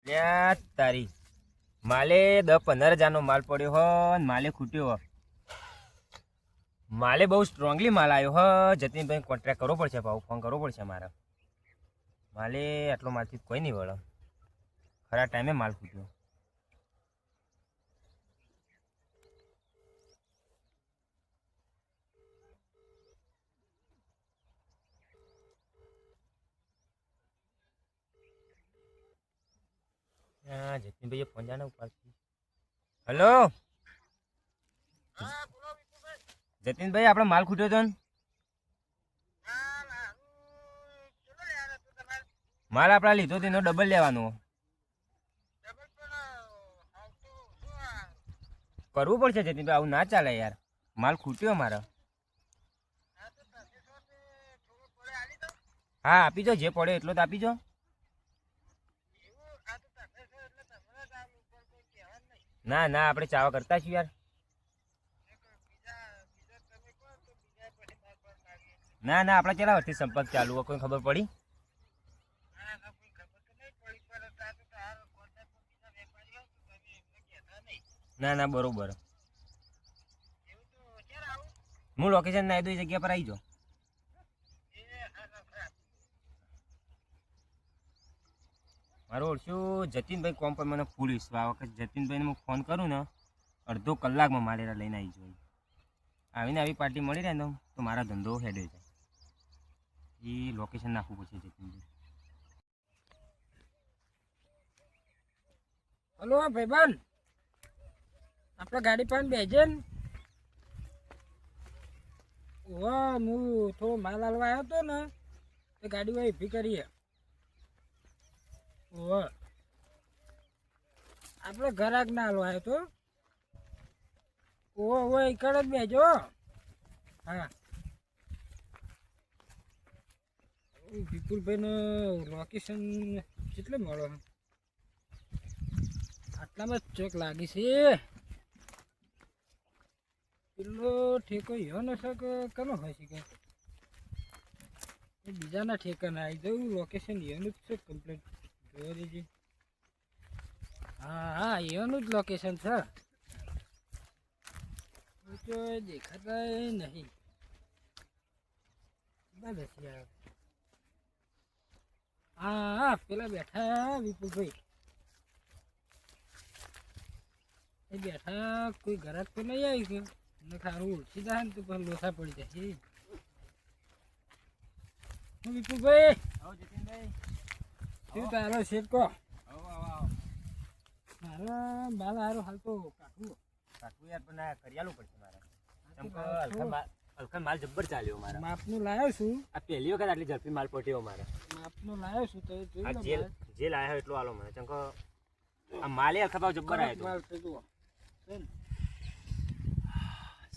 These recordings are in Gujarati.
લ્યા તારી માલે 10-15 હજારનો માલ પડ્યો હો ને માલે ખૂટ્યો હો. માલે બહુ સ્ટ્રોંગલી માલ આવ્યો હ. જતીનભાઈ કોન્ટ્રાક્ટ કરવો પડશે, ભાવ ફોન કરવો પડશે મારે. માલે આટલો માલથી કોઈ નહીં વળે. ખરા ટાઈમે માલ ખૂટ્યો. હા જતીનભાઈએ ફોન જાણે ઉપાડતી. હલો જતીનભાઈ, આપણે માલ ખૂટ્યો હતો ને? માલ આપણે લીધો તેનો ડબલ લેવાનો. કરવું પડશે જતીનભાઈ, આવું ના ચાલે યાર. માલ ખૂટ્યો મારો. હા આપી દો, જે પડે એટલો તો આપી દો. ના ના, આપણે ચાવા કરતા છીએ યાર. ના ના, આપણા કેટલા વર્ષથી સંપર્ક ચાલુ હોય, કોઈ ખબર પડી? ના ના, બરોબર. હું લોકેશન ના દઉં, એ જગ્યા પર આવી જાઓ. મારું ઓળખ્યું જતીનભાઈ કોમ પર મને ફૂલ વિશ્વાસ. આ વખત જતીનભાઈને હું ફોન કરું ને, અડધો કલાકમાં મારેરા લઈને આવી જોઈએ. આવીને આવી પાર્ટી મળી રહે ને તો મારા ધંધો હેડે જાય. એ લોકેશન નાખવું પડશે જતીનભાઈ. હલો ભાઈબંધ, આપણે ગાડી પણ બેજે ને. હું થોડો માલ હાલવા આવ્યો હતો ને, તો ગાડી હોય ઊભી કરીએ. આપણે ઘરાક ના હાલવા આવ્યો તો. એકડ જ બેજો. હા, વિપુલભાઈનું લોકેશન કેટલે મળો? આટલામાં જ ચોક લાગી છે. પેલો ઠેકો યો નથી કે કનો હોય છે? કે બીજાના ઠેકાના આવી જવું. લોકેશન એનું જ છે કમ્પ્લીટ. જોવા દેજે. હા હા, એનું જ લોકેશન છે. તો દેખાતા નહીં. હા હા, પેલા બેઠા વિપુલભાઈ. એ બેઠા કોઈ ઘરાક તો નહીં આવી ગયો ને? ખારું ઓળખી જાય ને તો પણ લોસા પડી જશે. હું વિપુલભાઈ. આવો જતીનભાઈ. શું તારો શેઠ કહો? મારા બાલ હારો હાલ તો કાઢવું યાર, પણ આ કરિયાલું પડશે મારે. હલકા માલ જબ્બર ચાલ્યો મારા. માપનું લાવ્યો છું. આ પહેલી વખત આટલી ઝડપી માલ પટ્યો મારે. માપનું લાવ્યો છું તો જોઈ લો. જે લાવ્યો એટલો આલો મને. ચમકો આ માલે હલકા ભાવ જબ્બર આવ્યો તો.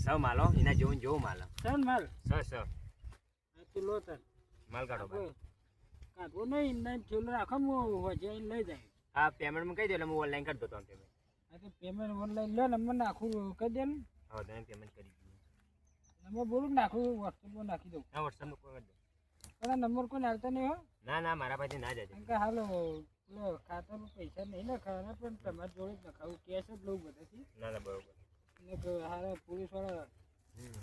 સૌ માલો એના જેવું જેવું માલ. સર માલ સ તો લો તર માલ કાઢો ભાઈ. કાઢવો નહીં નહીં ઠેલો રાખો. હું જઈને લઈ જાય. હા, પેમેન્ટ કહી દો એટલે હું ઓનલાઈન કરી દો તો પેમેન્ટ. હા તો પેમેન્ટ ઓનલાઈન લો. નંબર નાખું કરી દે ને. હા, તમે પેમેન્ટ કરી દીધું. નંબર બોલું નાખું, વોટ્સઅપમાં નાખી દઉં. હા, વોટ્સઅપમાં કરી દો. પણ આ નંબર કોઈ નાખતા નહીં હો. ના ના, મારા પાસે ના જાય. કેમ કે હાલો ખાતામાં પૈસા નહીં નખાવાના, પણ તમારી જોડે જ નખાવું. કેશ જ લઉં બધાથી. ના ના, બરોબર. હારા પોલીસવાળા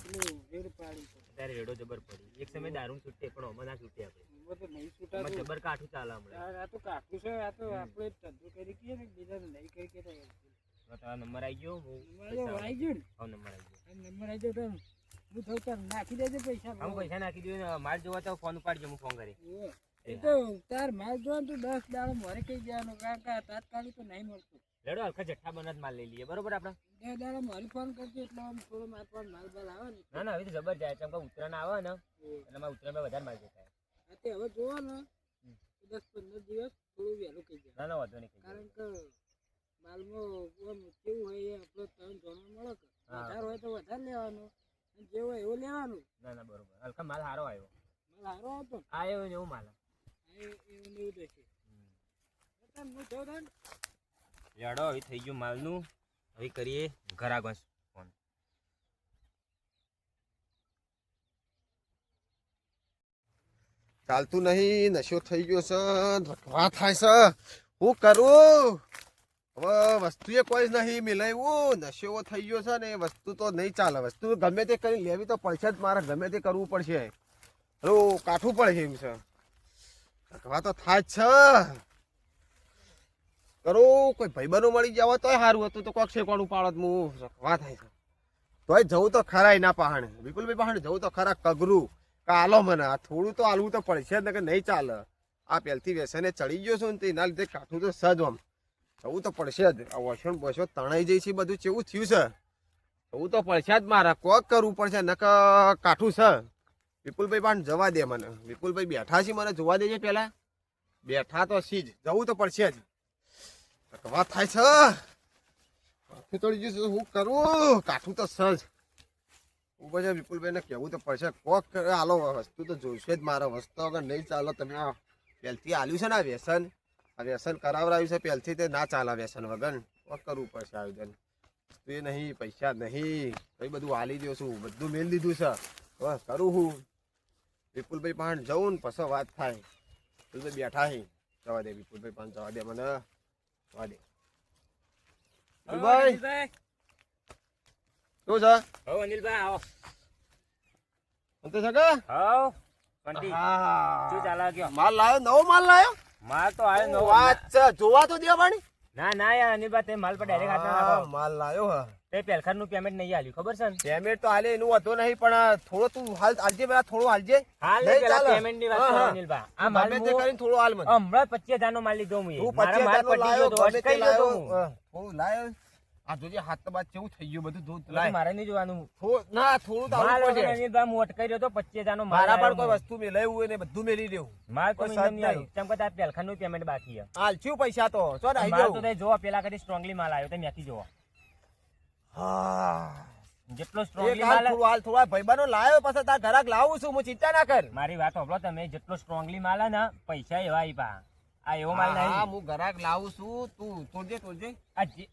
પેલું રેડ પાડી છે. અત્યારે રેડો જબર પડી. એક સમય દારૂ છૂટે પણ હમણાં ના છૂટે. આપણે તો નહીં છૂટાતું. જબર કાઠું ચાલે હમણાં. આ તો કાઠું છે. આ તો આપણે ધંધો કરી કહીએ ને, બીજાને નહીં કરી કે તારા નંબર આવી ગયો. આવી ગયો ને. હા, નંબર આવી ગયો. નંબર આવી ગયો. હું થયું ચાલ નાખી દેજે પૈસા. હું પૈસા નાખી દઉં. માલ જોવા તો ફોન ઉપાડજો. હું ફોન કરી. એ તો તાર માલ જોવા તો 10 દાડો મારે કઈ જવાનું. કાકા તાત્કાલિક તો નહીં મળતું. લેડો હલકા જઠ્ઠા બનાત માલ લઈ લઈએ. બરોબર આપણે 10 દાડો મારી ફોન કરજો એટલે આમ થોડો માલ બાલ આવે ને. ના ના, હવે તો જબર જાય. ચમ કે ઉત્તરાયણ આવે ને એટલે મારે ઉત્તરાયણમાં વધારે માલ જતા. હા તે હવે જોવો ને 10-15 દિવસ થોડું વહેલું કહી જાય. ના ના, વાંધો નહીં. કારણ કે માલમાં કેવું હોય એ આપણે ત્રણ જોવા મળે. વધારે હોય તો વધારે લેવાનું, જેવું હોય એવું લેવાનું. ના ના, બરોબર. હલકા માલ સારો આવ્યો. માલ સારો હતો. આવ્યો ને એવું માલ એવું લેવું જશે. લેડો હવે થઈ ગયું માલનું. હવે કરીએ ઘર આગળ ફોન. ચાલતું નહીં, નશો થઈ ગયો છે, ધોવા થાય છે. હું કરું હવે વસ્તુ એ કોઈ જ નહીં મિલાવ્યું નશો થઈ ગયો છે ને એ વસ્તુ તો નહીં ચાલે વસ્તુ ગમે તે કરી લેવી તો પડશે જ મારે ગમે તે કરવું પડશે કાઠવું પડશે એમ છે અખવા તો થાય જ છે કરું કોઈ ભાઈબંધો મળી જાવ તોય સારું હતું તો કોક શેકવાનું પાડત હું અખવા થાય છે તોય જવું તો ખરાય ના પહાણ વિપુલભાઈ પહાણ જવું તો ખરા કગરું કાલો મને આ થોડું તો હાલવું તો પડશે જ ને કે નહીં ચાલે આ પહેલથી વ્યસને ચડી ગયો છું ને તો એના લીધે કાઠું તો સજ આમ જવું તો પડશે જ આ વસણ બસો તણાઈ જાય છે બધું કેવું થયું છે જવું તો પડશે જ મારે કોક કરવું પડશે ન કાઠું છે વિપુલભાઈ પણ જવા દે મને વિપુલભાઈ બેઠા છે મને જોવા દેજે પેલા બેઠા તો સી જ જવું તો પડશે જ વાત થાય છે તોડી ગયું હું કરું કાઠું તો સજ હું પછી વિપુલભાઈને કહેવું તો પડશે કોક હાલો વસ્તુ તો જોઈશે જ મારે વસ્તુ વગર નહીં ચાલો તમે આ પહેલથી આલ્યું છે ને આ વ્યસન કરાવડાવ્યું છે પહેલથી તે ના ચાલે વ્યસન વગર કોક કરવું પડશે આયોજન વસ્તુ એ નહીં પૈસા નહીં કઈ બધું હાલી દઉં છું બધું મેળ દીધું છે બસ કરું હું વિપુલભાઈ પણ જવું ને પછી વાત થાય વિપુલભાઈ બેઠા હી જવા દે વિપુલભાઈ પણ જવા દે મને જવા દે વિપુલભાઈ શું છે હો અનિલભાઈ આવો અંતે સગા હો કંટી હા શું ચાલે કયો માલ લાયો નવો માલ લાયો માલ તો આવ્યો નવો વાત છે જોવા તો દે પાણી ના ના યાર અનિલભાઈ તે માલ પર ડાયરેક્ટ હાથ ના નાખો માલ લાયો હા તે પેલખર નું પેમેન્ટ નહીં આલ્યું ખબર છે ને પેમેન્ટ તો હાલે એનું હતો નહીં પણ થોડો તું હાલ આલજે પેલા થોડું હાલજે હાલ નહીં પેલા ચાલે. પેમેન્ટ ની વાત કરો હા. અનિલભાઈ આ માલ ગમે તે કરીને થોડું હાલ મને હમણાં 25000 નો માલ લીધો હું તું મારા માલ 25,000 પટી ગયો તો ગમે તે અટકાઈ ગયો તો હું લાયો. થોડું લાયો આ જોજે હાથ તો બાદ કેવું થઈ ગયું બધું દૂધ તો લાય મારે નહીં જોવાનું ના થોડું તો માલ આવવું વગર પડશે અનિલભાઈ હું અટકાઈ રહ્યો તો 25000 નો માલ મારા પણ આવ્યો કોઈ મને. વસ્તુ મેલાવ્યું હોય ને બધું મેલી દેવું માલ તો કોઈ મને સાથ નહીં આવ્યું નહીં. તેમ કરતા પેલખર નું પેમેન્ટ બાકી છે હાલ થયું પૈસા તો ચો ને આવી માલ તો જાઉં. તે જોવો પેલા કદી સ્ટ્રોંગલી માલ આવ્યો તે મેથી જોવો હા જેટલો એક સ્ટ્રોંગલી હાલ માલ થોડું હાલ થોડા ભાઈબંધો લાયો પછી તાર ઘરાક લાવું છું હું ચિંતા ના કર મારી વાત સાંભળો તમે જેટલો સ્ટ્રોંગલી માલ હે ને પૈસા એવા આપ્યા આ એવો માલ હા નહીં હું ઘરાક લાવું છું તું તોડજે આ જે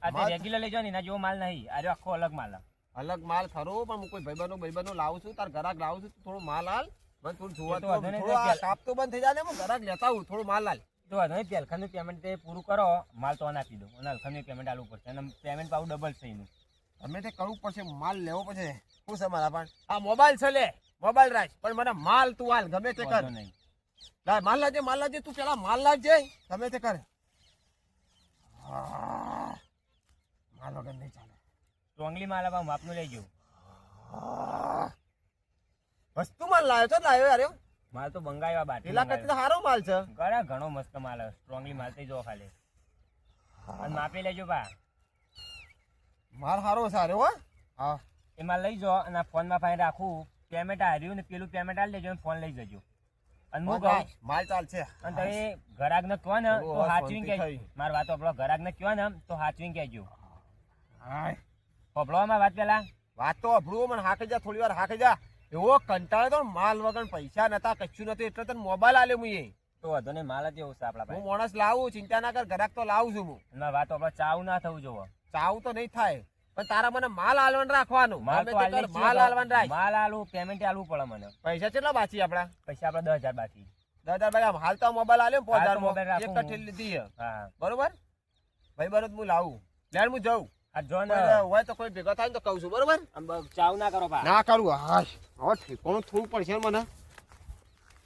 માલ- રેગ્યુલર લઈ જાઓ ને એના જેવો માલ નહીં આ રહ્યો આખો અલગ માલ હે. અલગ માલ ખરો પણ હું કોઈ ભાઈબંધો લાવું છું તાર ઘરાક લાવું છું તું થોડો માલ હાલ મને થોડું જોવા એ તો વાંધો નહીં, થોડું આ ચાલ. કાપ તો બંધ થઈ જાય ને હું ઘરાક લેતા આવું થોડું માલ હાલ તો વાંધો નહીં પેલખરનું પેમેન્ટ તે પૂરું કરો માલ તો આપી દો અને હલખરનું પેમેન્ટ આલવું પડશે અને પેમેન્ટ પાછું ડબલ છે એનું અમે તે કરવું પડશે માલ લેવો પડશે શું છે મારા પણ આ મોબાઈલ છે લે મોબાઈલ રાખ પણ મને માલ તું હાલ ગમે તે કર વાંધો નહીં લાય માલ લાવજે તું પેલા માલ લાવજે ગમે તે કર હા. માલ વગર નહીં ચાલે સ્ટ્રોંગલી માલ આપા માપનું લઈ જાઉં હા. વસ્તુ માલ લાવ્યો છો લાવ્યો યાર એવો? માલ તો બંગાવ્યા બાટી પેલા કરતા તો સારો માલ છે ઘણો મસ્ત માલ આવે સ્ટ્રોંગલી માલ થઈ જો ખાલી અને માપી લેજો બા માલ સારો છે અરે હો હા એ માલ લઈ જાઓ અને ફોનમાં ફાઈન રાખું પેમેન્ટ આવ્યું ને પેલું પેમેન્ટ આલી દેજો અને ફોન લઈ જજો અને હું કહું માલ ચાલશે અને તમે ઘરાક ને કહો ને તો બહુ હાચવીને શાંતિ કહેજો થઈ. મારી વાત આપણો ઘરાક ને કહો ને તો હાચવીને કહેજો હાય. પબળો માં વાત પેલા વાત તો અભળું મને હાકે જા થોડી વાર હાકે જા એવો કંટાળો તો માલ વગર પૈસા નતા કશું નતું એટલે તને મોબાઈલ આલ્યો મુએ તો વધુ નહીં માલ જ એવું છે આપણા હું પાસે માણસ લાવું ચિંતા ના કર ઘરાક તો લાવું છું હું અને વાત આપણે ચાવું ના થવું જોવો ચાવું તો નહીં થાય પણ તારા મને માલ આલવાનું રાખવાનું માલ ગમે તો તે આલી કર, જ છે માલ તો. આલવાનું રાખ માલ આલું પેમેન્ટ આલવું પડે મને પૈસા કેટલા બાકી આપડા પૈસા આપણે 10000 બાકી 10,000 ભાઈ હાલ તો મોબાઈલ આલ્યો હાલ તો 5,000 મોબાઈલ એક રાખું કઠી લીધી છે હા બરોબર ભાઈ બરોબર હું લાવું લેણ હું જાઉં આ જો ને કોઈ હોય તો કોઈ ભેગા થાય ને તો કહું છું બરોબર આમ ચાવ ના કરો પા ના કરું હાશ હવે ઠેકોણું થોડું પડશે ને મને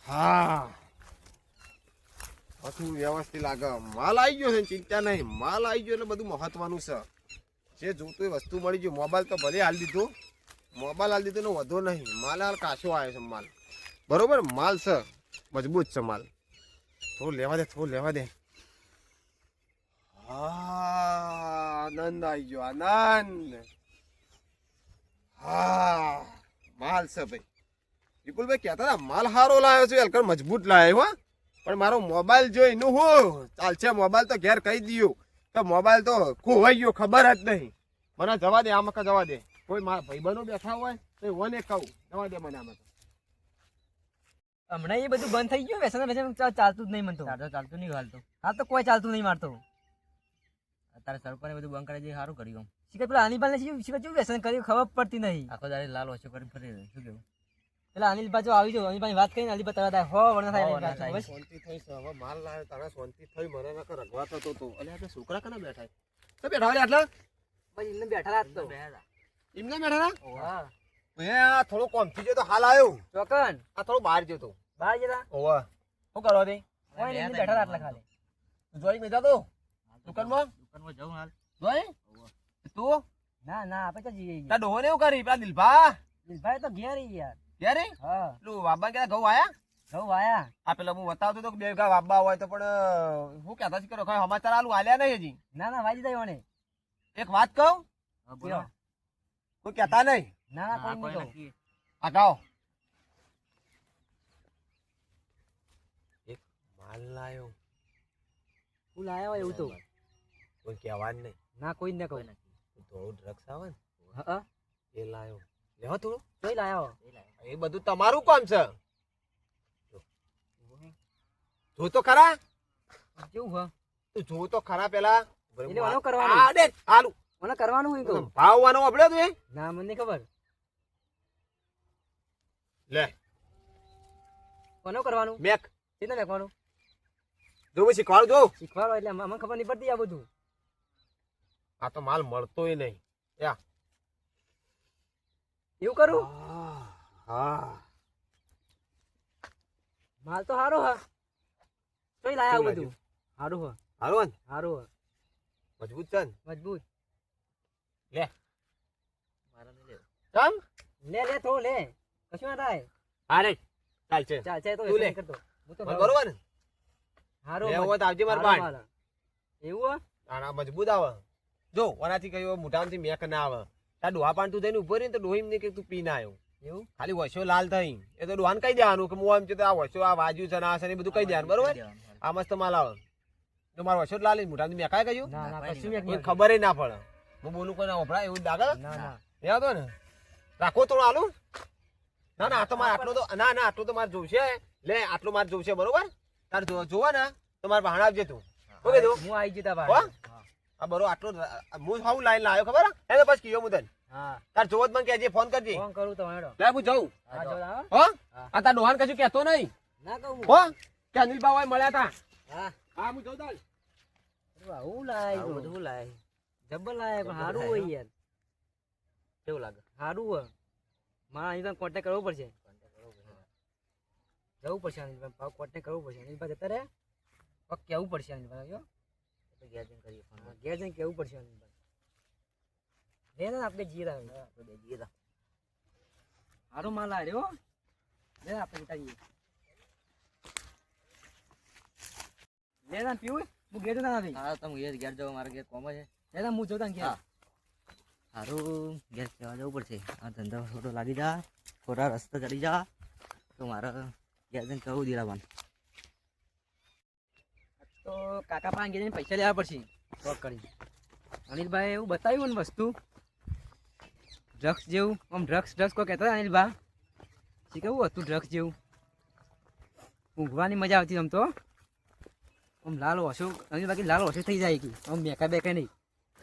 હા બધું વ્યવસ્થિત લાગે માલ આવી ગયો છે ને ચિંતા નહીં માલ આવી ગયો એટલે બધું મહત્વનું છે જે જોતું એ વસ્તુ મળી ગયું મોબાઈલ તો ભલે હાલ દીધું મોબાઈલ હાલ દીધું ને વધુ નહીં માલ હાલ કાશો આવ્યો છે માલ બરોબર માલ છે મજબૂત છે માલ થોડું લેવા દે હા આનંદ આવી ગયો આનંદ હા માલ છે ભાઈ વિપુલભાઈ કહેતા હતા માલ સારો લાવ્યો છે હલકર મજબૂત લાવ્યો હો પણ મારો મોબાઈલ જોઈને હું ચાલશે મોબાઈલ તો ઘેર કહી દઉં તો મોબાઈલ તો ખોવાઈ ગયો ખબર જ નહીં મને જવા દે આમાં જવા દે કોઈ મારા ભાઈબંધો બેઠા હોય તો ઓને કહું જવા દે મને આમાં હમણાં એ બધું બંધ થઈ ગયું વ્યસન વ્યસન ચાલતું જ નહીં મનતો ચાલતું નહીં હાલતું હાલ તો કોઈ ચાલતું નહીં મારતો અત્યારે સરપંચે બધું બંધ કરી દે સારું કર્યું શીખર પેલા અનિપાલ ને શીખર કેવું વ્યસન કર્યું ખબર પડતી નહીં આખો દાડે લાલ ઓછો કરી ફરી શું કેવું પેલા અનિલભાઈ જો આવી જાઓ, અનિલભાઈ વાત કરીને અનિલભાઈ તરત આવે. હો વણ થાય અનિલભાઈ. બસ. શાંતિ થઈ છે હવે માલ લાવ્યો તારા શાંતિ થઈ મને નકર રગવા થતો તો અલે આપણે છોકરા કના બેઠા તો બેઠા વાળી આટલા પછી એમને બેઠા રાત તો. એમને બેઠા હા. હે આ થોડો કોમથી જો તો હાલ આવ્યો ચોકન આ થોડો બહાર ગયો તો બહાર જતા ઓવા શું કરવા દે કોઈ નહીં, એમને બેઠા રાત ખાલી. તું જોઈ બેઠા તો દુકાનમાં જાઉં હાલ. જોઈ તું ના ના આપણે તો જઈએ. તા ડોહો ને એવું કરી પેલા દિલભા દિલભાઈ તો ઘેર ઈ યાર. ક્યારે હા પેલું વાબા કે ઘઉં આયા ઘઉં આયા. આ પેલા હું બતાવતો તો કે બે વીઘા વાબા હોય તો પણ હું કહેતા છે કે સમાચાર આલું હાલ્યા નહીં હજી ના ના વાજી જાય મને. એક વાત કહું બોલો. કોઈ કહેતા નહીં ના ના કોઈ નહીં કહું. આ ગાઓ એક માલ લાયો ફૂલ આયા હોય એવું તો. કોઈ કહેવાનું નહીં ના કોઈ જ ન કહું. થોડું ડ્રગ્સ આવે ને હા એ લાયો લેવા થોડું જોઈ લાયો. એ બધું તમારું કામ છે જો તો ખરા કેવું હ તું જો તો ખરા પેલા એટલે આનો કરવાનું. આ દે આલુ મને કરવાનું હોય કહું. ભાવવાનો આપડે તું એ ના મને નહીં ખબર. લે કોનો કરવાનું? મેક કેટલા મેકવાનું? જો હું શીખવાડું જો શીખવાડો એટલે અમને ખબર નહીં પડતી આ બધું. આ તો માલ મળતોય નહીં યા એવું કરું? હા માલ તો સારો હ. જોઈ લાયા આવું બધું. સારું હ હાલો ને સારું હ મજબૂત છે ને મજબૂત. લે ચમ લે લે થોડું લે કશું ના થાય. અરે ચાલ છે ચાલ ચાલ તો તું લે. નહીં કરતો. હું તો બરોબર ને સારું લેવો હોય તો આવજે માર બાણ એવું હ આના મજબૂત આવે જો ઓનાથી કયો મોટામાંથી મેક ના આવે તાર ડોહા પાન તું જઈને ઉભો રહી તો ડોહી ને કે તું પી ના આવ્યો એવું ખાલી વસ્યો લાલ થઈ એ તો ડોહાને કહી દેવાનું કે હું આમ છે તો આ વસ્યો આ વાજુ છે ને આ છે ને એ બધું કહી દેવાનું બરોબર આ મસ્ત માલ આવે તો મારો વસ્યો લાલ મોટાથી મેકાય કહ્યું ના ના કશું મેક કોઈ નહીં. ખબર ના પડે હું બોલું કોઈ ના વપરાય એવું જ લાગે ના ના એ હતો ને રાખો થોડું આલું ના ના આ તો મારે આટલો તો ના ના આટલું તો મારે જોશે લે આટલું મારે જોશે બરોબર તારે જોવા ને તો મારે બહાર આવજે તું ઓકે તું હું આવી જતા હો? ભાઈ. આ બરો આટલો હું હાઉ લાઈન લાવ્યો ખબર એને પછી કીયો મુદન હા તાર જોવત મને કહેજે ફોન કરજે ફોન કરું તો હેડો. લે હું જાઉં હા જો હા હો આ તાર ડોહાન કશું કહેતો નહીં ના કહું હો કે અનિલ બાવા મળ્યા હતા હા હા હું જાઉં તાલ આવું લાય આવું બધું લાય. જબ્બર લાય પણ સારું હોય યાર. કેવું લાગે? સારું હોય મારા અહીં કોન્ટેક્ટ કરવો પડશે. જવું પડશે અનિલભાઈ કોન્ટેક્ટ કરવું પડશે. અનિલભાઈ જતા રહે પગ કહેવું પડશે અનિલભાઈ જો તો ઘેર જઈને કરીએ ફોન. ઘેર જઈને કહેવું પડશે અનિલભાઈ. લે ને આપણે જઈએ તારે. આપણે બે જઈએ તા. સારો માલ આ રહ્યો લે આપણે જતા જઈએ. લે ના પીવું હું ઘેર જતા નથી. હા તમે ઘેર જાઓ મારે ઘેર કોમ છે. લે ના હું જોતા ઘેર. હા. સારું ઘેર કહેવા જવું પડશે આ ધંધો થોડો લાગી જા થોડા રસ્તા ચડી જા તો મારે ઘેર જઈને કહું દિલાવાન. તો કાકા પાસે ઘેર જઈને પૈસા લેવા પડશે શોખ કરી. અનિલભાઈ એવું બતાવ્યું ને વસ્તુ ડ્રગ્સ જેવું આમ ડ્રગ્સ કોઈ કહેતા હતા અનિલભાઈ શી કેવું હતું ડ્રગ્સ જેવું ઊંઘવાની મજા આવતી આમ તો આમ લાલ ઓછું અનિલભાઈ લાલ ઓછું થઈ જાય કે આમ બેકા બેકા નહીં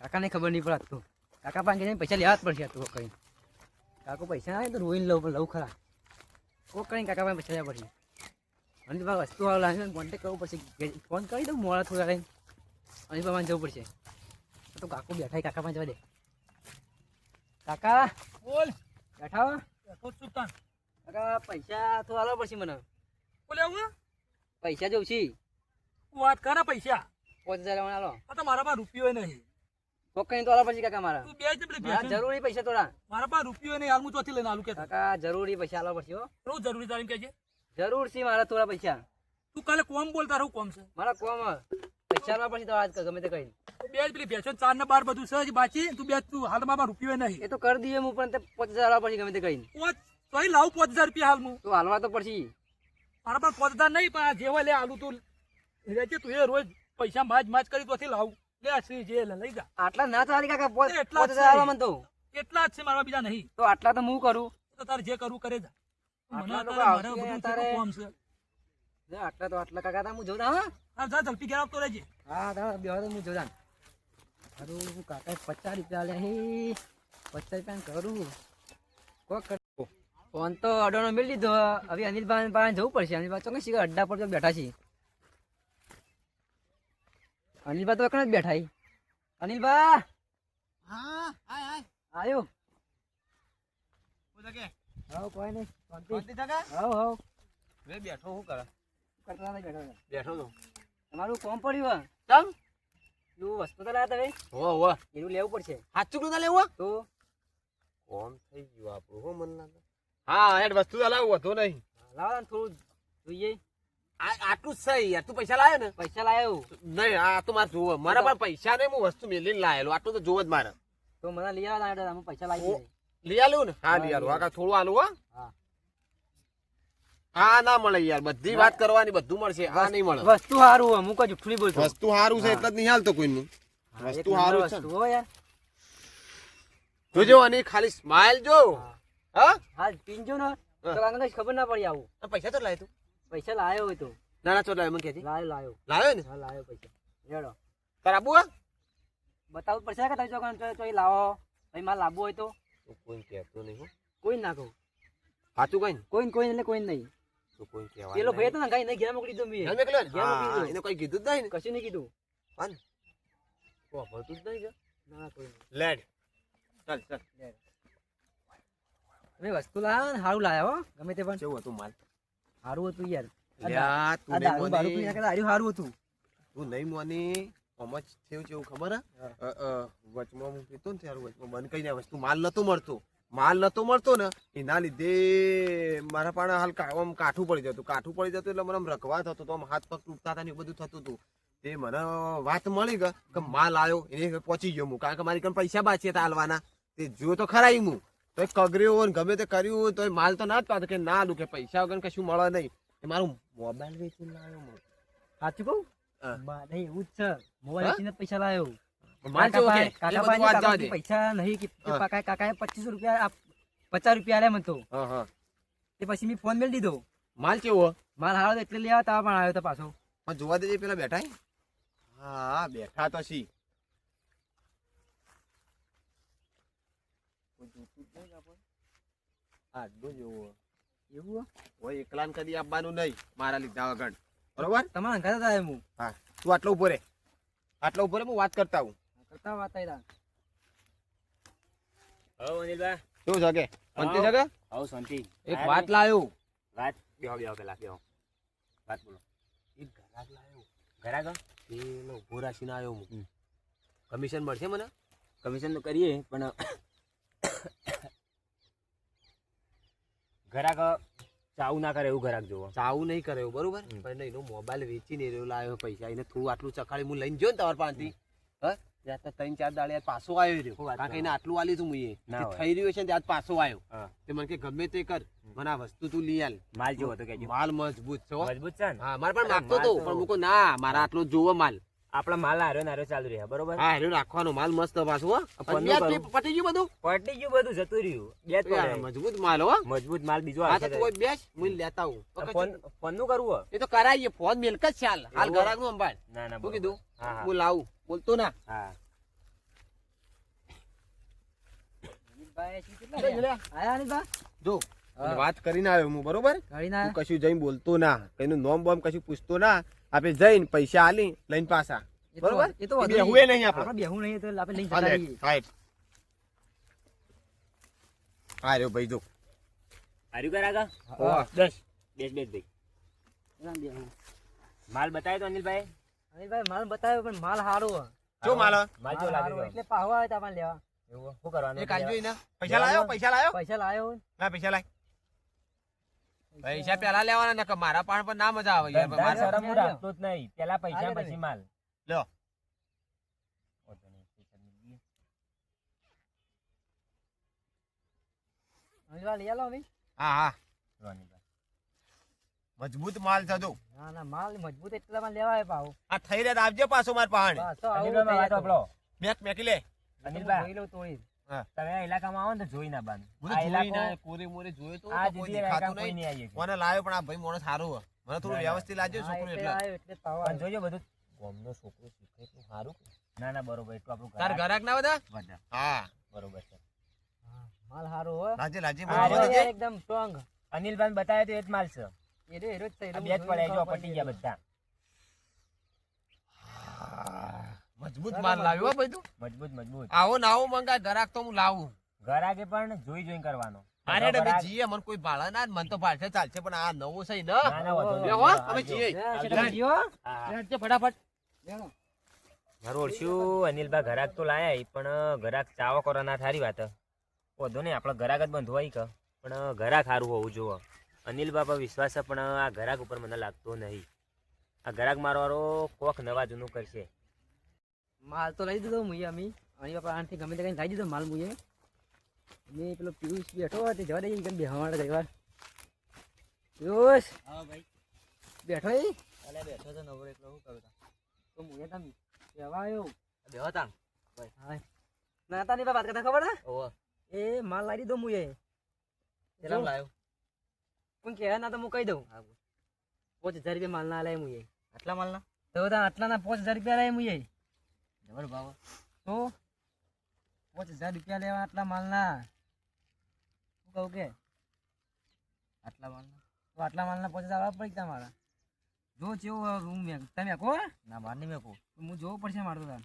કાકાને ખબર નહીં પડે તો કાકા પાસે જઈને પૈસા લેવા જ પડશે તો કઈ કાકો પૈસા આવે તો રોઈને લઉં ખરા કોક કરીને કાકા પાસે પૈસા લેવા પડશે અનિલભાઈ વસ્તુ આવે લાગે કોન્ટેક્ટ કરવો પડશે ફોન કરી દઉં મોડા થોડા રહીને અનિલભાઈ પાસે જવું પડશે તો કાકો બેઠા કાકા પાસે જવા દે કાકા બોલ બેઠા હો તો સુતાન કાકા પૈસા તો આલવા પડશે મને બોલે હું પૈસા જવું છે વાત કરે પૈસા 5000 લેવાના આલો આ તો મારા પાસે રૂપિયો નહીં કોક કરીને તો આલવા પડશે કાકા મારા તું બે જ પેલી મારા ભેંસ જરૂરી પૈસા થોડા મારા પાસે રૂપિયો નહીં હાલ હું ચોથી લઈને આલું કે કાકા જરૂરી પૈસા આલવા પડશે હો રોજ જરૂરી તારીમ કે છે જરૂર છે મારા થોડા પૈસા તું કાલે કોમ બોલતા રહું કોમ છે મારા કોમ પૈસા આલવા પડશે તો આજ ગમે તે કઈ બે જ પેલી ભેંસો 4 ને 12 બધું છે હજી બાકી તું બે તું હાલ મારા રૂપિયો નહીં એ તો કરી દઈએ હું પણ તે 5000 આલવા પડશે ગમે તે કઈ તો અહીં લાવું 5000 રૂપિયા હાલ હું તો હાલવા તો પડશે મારા પાસે 5000 નહીં પણ આ જે હોય લે આલું તું રેજે તું એ રોજ પૈસા માજ કરી તોથી લાવું લે આ શ્રી જે લઈ જા આટલા ના ચાલી કાકા એટલા જ 5000 આલવા મને તો એટલા જ છે મારા બીજા નહીં તો આટલા તો હું કરું તો તારે જે કરવું કરે જા મને આટલા તો તારે આવશે બધું તારે. કોમ છે લે આટલા તો આટલા કાકા તા હું જોઉં હા હા જા ઝડપી ઘેર આવતો રહેજે હા દાદા બે હું જોદાન કરું કાકા 50 રૂપિયા લે હે 50 રૂપિયા કરું કોક ફોન તો અડોનો મેળ લીધો. હવે અનિલભાઈ પાસે જવું પડશે. અનિલભાઈ ચોક્કસ શીખર અડ્ડા પર તો બેઠા છે. અનિલભાઈ તો એકણ જ બેઠા છે. અનિલભાઈ હા હાય હાય આવ્યો. હું જગે હાવ કોઈ નહીં. શાંતિ. શાંતિ જગે હાવ હાવ. મે બેઠો હું કરે કરતા નહીં બેઠો. બેઠો તો તમારું કોમ પડ્યું હે. તમ તું વસ્તુ તો લાયા તમે. હો એનું લેવું પડશે. હાચું ના લેવું તો કોમ થઈ ગયું આપણું હો મન લાગે હા હેડ વસ્તુ લાવું હતો નહીં લાવો ને થોડું જોઈએ. આટલું જ સહી યાર તું પૈસા લાવ્યો ને પૈસા લાવ્યો નહીં આ તો મારે જોવો મારા પાસે પૈસા નહીં હું વસ્તુ મેલીને લાયેલો આટલું તો જોવો જ મારે તો મને લઈ આવવા અમે પૈસા લાવી દઈએ. લઈ આલું ને હા લઈ આલું હા થોડું આલું હો હા. હા ના મળે યાર બધી વાત કરવાની બધું મળશે આ નહીં મળે વસ્તુ સારું હોય હું કઈ જુઠ્ઠું નહીં બોલતો. વસ્તુ સારું છે એટલે જ નહીં હાલતો કોઈનું હા, એક વસ્તુ નંબર સારું છે વસ્તુ હો યાર. જોજો અને ખાલી સ્માઈલ જો હા હા પીનજો ને તો કાંઈ ખબર ના પડી આવું. આ પૈસા તો લાય તું પૈસા લાયો હોય તો ના ના ચો લાય મને કહેતી લાયો લાવ્યો ને હા લાયો પૈસા. રેડો તાર આબુ હા બતાવવું પડશે કે તમે ચોકન ચોઈ લાવો ભાઈ મારે લાવવું હોય તો કોઈ કહેતો નહીં હો કોઈ ના કહું. સાચું કઈ ને કોઈ એટલે કોઈ નહીં. તો કોઈ કહેવાય પેલો ભાઈ હતો ને કઈ નહીં ઘેર મોકલી દઉં મેં. ઘેર મોકલ્યો ને? ઘેર મોકલી હા, દઉં. એને કોઈ કીધું જ નહીં ને કશું નહીં કીધું. પણ વાપરતું જ નહીં ના કોઈ નહીં. લેડ ચાલ ચાલ તમે વસ્તુ લાવ્યા ને સારું લાયા હો ગમે તે પણ કેવું હતું માલ સારું હતું યાર. લ્યા તું આ નહીં દારૂ બારૂ મોની પીને કરતા હાર્યું સારું હતું. તું નહીં મોની અમજ થયું છે એવું ખબર હે વચમાં હું પીતો ને ત્યારે વચમાં બંધ કરી દે વસ્તુ માલ નતો મળતો ને એના લીધે મારા પાણે હાલ આમ કાઠું પડી જતું એટલે મને આમ રખવા થતો તો આમ હાથ પગ તૂટતા હતા ને એવું બધું થતું હતું તે મને વાત મળી ગઈ કે માલ આવ્યો એને પહોંચી ગયો હું કારણ કે મારી કન પૈસા બાચી હતા હાલવાના તે જો તો ખરાઈ હું તો કગર્યો હોય ને ગમે તે કર્યું તો માલ તો ના જ પાડતો કે ના આલું કે પૈસા વગર કશું મળે નહીં એ મારું મોબાઈલ વેચીને લાવ્યો હું સાચું કહું હા. મારે એવું જ છે મોબાઈલ વેચીને પૈસા લાવ્યો. માલ કેવો કે? કાકા એ બધું વાત જવા દે. પૈસા નહીં કે હા. કાકાએ 25 રૂપિયા 50 રૂપિયા આલ્યા મને તો હા હા તે પછી મેં ફોન મેળ દીધો. માલ કેવો માલ હારો એટલે લેવા તા પણ આવ્યો તો પાછો. પણ જોવા દેજે પેલા બેઠા હે? હા બેઠા તો છી આડો જેવો એવું હોય એકલાન કદી આપવાનું નહીં મારા લીધા વગર બરોબર તમારા ઘરે હતા હું હા તું આટલો ઉભો રે હું વાત કરતા હું કરતા વાત આવ્યા. હવ અનિલભાઈ શું જગે શાંતિ જગે હવ શાંતિ. એક વાત લાયો વાત બેહો પેલા બેહો વાત બોલો. એક ગ્રાહક લાયો ઘરાક એનો ઉભો રાખીને આવ્યો હું કમિશન મળશે મને કમિશન તો કરીએ પણ ઘરાક ચાવું ના કરે એવું ઘરાક જોવો. ચાવું નહીં કરે એવું બરોબર પણ એનો મોબાઈલ વેચીને એનો લાવ્યો પૈસા એને થોડું આટલું ચખાડી હું લઈને ગયો ને તમારા પાસેથી હા ત્યાં તો 3-4 દાડે પાછો આવ્યો રહ્યો વાત કારણ કે એને આટલું આલ્યું તું મુએ ના જે હોય. થઈ રહ્યું છે ને ત્યાં પાછો આવ્યો હા. તે મને કે ગમે તે કર મને આ વસ્તુ તું લઈ આલ માલ જેવો હતો કેજો. માલ મજબૂત છે હો. મજબૂત છે ને હા મારે પણ અરે માગતો માલ તો તો- પણ મૂકો ના મારા આટલો જોવો માલ આપણા માલ હાર્યો નાર્યો ચાલુ રહ્યા બરોબર. હા હેરો રાખવાનો માલ મસ્ત પાછો હો પન્નું વ્યાજ કરું. પતી ગયું બધું પટી ગયું બધું જતું રહ્યું. બે જ યાર, પડે. મજબૂત માલ હો મજબૂત માલ બીજો હા તો આવશે. તું બેસ હું લેતા હું ફોનનું કરવું હોય? એ તો કરાઈએ ફોન મેલક જ છે હાલ એવું? ઘરાક નું અંબાડ ના ના શું બરોબર. કીધું હા હા હું લાવું બોલતો ના હા અનિલભાઈ શું કેટલા રહ્યા? આયા અનિલભાઈ? જો હા. વાત કરીને આવ્યો હું બરોબર ગાડીને તું આયા? કશું જઈને બોલતો ના કઈનું નોમ બોમ કશું પૂછતો ના આપણે જઈને પૈસા આલી લઈને પાછા એ તો- બરોબર એ તો વધુ બેહુએ નહીં આપણે. આપણે બેહવું નહીં તો આપણે લઈને હા જતા લે, રહીએ. હાઈટ. હા રહ્યો ભાઈ જો હાર્યું ઘરાક? હા. 10 બેસ ભાઈ. એમ બેહવું. માલ બતાવ્યો તો અનિલભાઈ? અનિલભાઈ માલ બતાવ્યો પણ માલ સારો હે. જો માલ માલ જેવો માલ લાગ્યો સારો એટલે પાહવા આવે તમારે લેવા. એવું શું કરવાનું? એ કાલજો ઈને પૈસા લાયો પૈસા લાયો હોય. ના પૈસા લાય પૈસા પેલા લેવાના નકર મારા પાણ પર ના મજા આવે યાર ધંધા મારા શરમ હું રાખતો જ નહીં. પેલા પૈસા આલે પછી માલ. લ્યો. વાંધો નહીં, પૈસા નહીં દઈએ. અનિલભાઈ લઈ આલો અમે. હા હા લો અનિલભાઈ. મજબૂત માલ છે જો ના ના માલ મજબૂત એટલે તમારે લેવા આવે પાહો. આ થઈ રહ્યા તો આપજે પાછો માર પહાણ પાછો આવો અનિલભાઈ તો વાત સાંભળો. મેક મેકી લે અનિલભાઈ જોઈ લઉં તોડી. તમે આ ઇલાકામાં આવો ને તો જોઈ ના બાંધ. બધું આ જોઈ ના ઇલાકો કોરે મોરે જોયો તો આ કોઈ જગ્યાએ દેખાતું કોઈ નહીં નહીં આવીએ છે. મને લાવ્યો પણ આ ભાઈ મોણસ સારું હે મને થોડું ના, ના. વ્યવસ્થિત લાગ્યો હા, છોકરું એટલે એટલે આવ્યો એટલે પાહો પણ આવ્યો. જોજો બધું ગામનો છોકરો શીખે એટલું સારું. ના ના બરોબર એટલું આપણું તાર ઘરાક ઘરાક ના બધા વધારે. હા બરોબર છે. હા, માલ હારો હો લાજે લાજે હા, બોલો રે. કે એકદમ સ્ટ્રોંગ અનિલભાઈ બતાવે તો એ જ માલ છે એરો એરો જ આ બે જ પડ્યા જો પટી ગયા બધા મજબૂત માલ લાવ્યો હો ભાઈ તું મજબૂત મજબૂત આવો ને આવો મંગાય ગરાક તો હું લાવું ઘરાકે પણ જોઈ જોઈને કરવાનો અરે રે ઘરાક- જીએ મને કોઈ ભાડા ના મન તો ભાડે ચાલશે પણ આ નવો છે ને ના, ના, વાંધો નહીં. લે હો અમે આવજો. જીએ હા. લેટજે ફટાફટ મારું ઓળખ્યું અનિલભાઈ ઘરાક તો લાયા ઈ, પણ ઘરાક ચાવો કરો ના થારી વાત વાંધો નહીં આપણે ઘરાક જ બંધ હોય કે પણ ઘરાક સારું હોવું જોવે અનિલભાઈ પર વિશ્વાસ છે પણ આ ઘરાક ઉપર મને લાગતો નહીં આ ઘરાક મારવાળો કોક નવા જૂનું કરશે માલ તો લઈ દીધો મુએ અમે અને બાપા આનથી ગમે તે કઈ લઈ દીધો માલ મુએ મેં પેલો પિયુષ બેઠો હતો તે જવા દે કેમ બેહવા માટે ઘણીવાર પિયુષ હા ભાઈ બેઠો એ અલે બેઠો તો નવરો એકલો શું કરું તો મુએ તમે બેહવા આવ્યો બેહો તાણ હા ના તાની વાત કરતા ખબર ને ઓહો એ માલ લાવી દીધો મુએ કેટલા લાવ્યો કોણ કહે ના તો હું કહી દઉં 5000 રૂપિયા માલ ના લાય મુએ આટલા માલના તો આટલાના 5000 રૂપિયા લાય મુએ જબર ભાવ તો 5000 રૂપિયા લેવા આટલા માલના શું કહું કે આટલા માલના તો આટલા માલના 5000 આવવા પડે તમારા જો જેવું હું તમે કહો ના માર નહીં મેં કહું હું જોવું પડશે મારતો તાર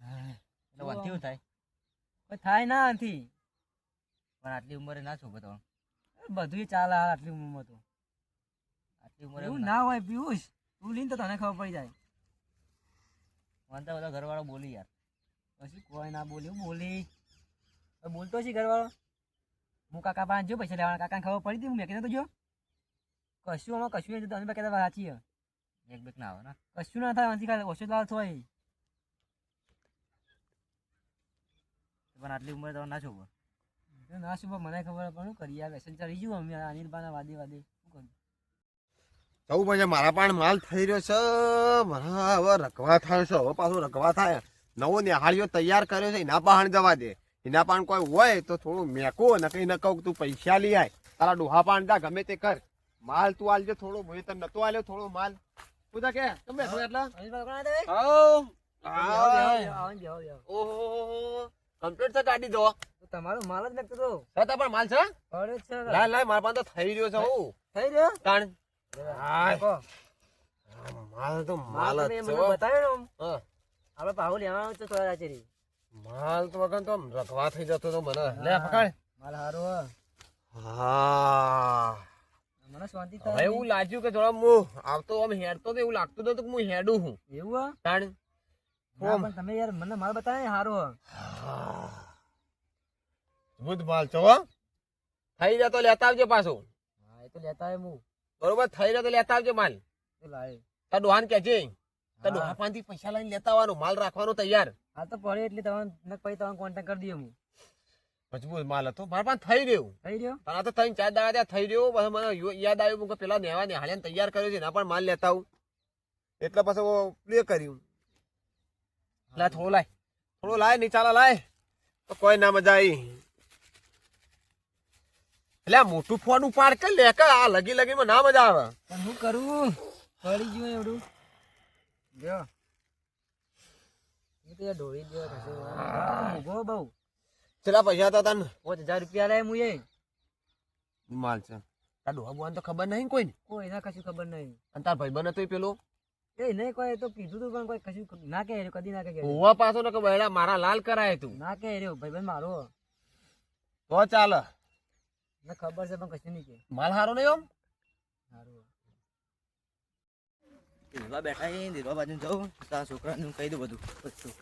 એટલે વાંધ્યું થાય કોઈ થાય ના નથી પણ આટલી ઉંમરે ના છો બધો બધું ચાલે હાલ આટલી ઉંમરમાં તો આટલી ઉંમરે એવું ના હોય પિયુષ તું લઈને તો તને ખબર પડી જાય વાંધા બધા ઘરવાળો બોલી યાર પછી કોઈ ના બોલ્યું બોલી હવે બોલતો છે ઘરવાળો હું કાકા પાસે જો પૈસા લેવાના કાકાને ખબર પડી હતી હું મેં તો જો કશું આમાં કશું નહીં તમે કહેતા સાચી હે. એક બેક ના આવે ને કશું ના થાય આનાથી ખાલી ઓછો લાલ થાય પણ આટલી ઉંમરે તો ના છો તો ના શું મને ખબર પણ શું કરીએ આ વ્યસન ચડી ગયું અમે અનિલબાના વાદે વાદે શું કરું જવું પછી મારા પણ માલ થઈ રહ્યો છે મારા હવે રખવા થાય છે હવે પાછું રખવા થાય નવો નિહાળીઓ તૈયાર કર્યો છે એના પાણ જવા દે એના પાણ કોઈ હોય તો થોડું મેકો ને કઈ ન કહું તું પૈસા લઈ આય તારા ડોહા પાણ જા ગમે તે કર માલ તું આલજે થોડો હું તને નતો આલ્યો થોડો માલ પૂછા કે તમે બેઠો એટલા અનિલબા કોણ હતા ઓહો કમ્પ્લીટ છે ગાડી દો તો તમારો માલ જ નાખતો તો છતાં પણ માલ છે પડે છે લાય લાય મારા પાસે તો થઈ રહ્યો છે હું થઈ રહ્યો તાણ હાય કહો. માલ તો માલ માલ તમે જ મને છે બતાવ્યો ને હા આપણે પાહુ લેવાનો છે થોડા રાચેરી માલ તો વગર તો આમ રખવા થઈ જતો તો મને લે પકડ માલ હારો હે. હા મને શાંતિ હવે થાય એવું લાગ્યું કે થોડા હું આવતો આમ હેડતો તો એવું લાગતું નતું કે હું હેડું હું એવું હે? તાણ ના, પણ તમે યાર મને માલ બતાવે હારો હે. બુધ માલ છો હો? થઈ જાય તો લેતા આવજો પાછું હા એ તો લેતા હોય હું બરોબર થઈ જાય તો લેતા આવજો માલ તો લાવે તાર ડોહાન કે છે તાર હા. ડોહા પાસેથી પૈસા લઈને લેતા આવવાનું માલ રાખવાનો તૈયાર હાલ તો પડે એટલે તમને પછી તમને કોન્ટેક્ટ કરી દઈએ હું મજબૂત માલ હતો મારા પાસે થઈ રહ્યું થઈ રહ્યો પણ આ તો 3-4 દાડા ત્યાં થઈ રહ્યું પછી મને યાદ આવ્યું કે પેલા નેવા નિહાળ્યાને તૈયાર કર્યો છે એના પણ માલ લેતા આવું એટલે પછી પ્લે કર્યું લાય થોડો લાય નહીં ચાલે લાય તો કોઈ ના મજા આવી એટલે આ મોટું ફોન ઉપાડ કે લે કે આ લગી લગીમાં ના મજા આવે પણ હું કરું પડી ગયું એવડું જો હું તો યાર ઢોળી ગયો મૂગો બહુ ચલા પૈસા તો તને 5000 રૂપિયા લાય મુએ માલ છે તાર ડોહા બોહાને તો ખબર નહીં કોઈ ને કોઈ ના કશું ખબર નહીં અને તાર ભાઈબંધ હતો પેલો એ નહીં કોઈ તો કીધું તું પણ કોઈ કશું ના કહે કદી ના કહે હોવા પાછો ને કે બહેડા મારા લાલ કરાય તું ના કહે રહ્યો ભાઈબંધ મારો તો ચાલે મને ખબર છે પણ કશું નહીં કે માલ હારો નહીં આમ સારું દિલવા બેઠા છે દિલવા બાજુ જાઉં તારા છોકરાને હું કહી દઉં બધું બધું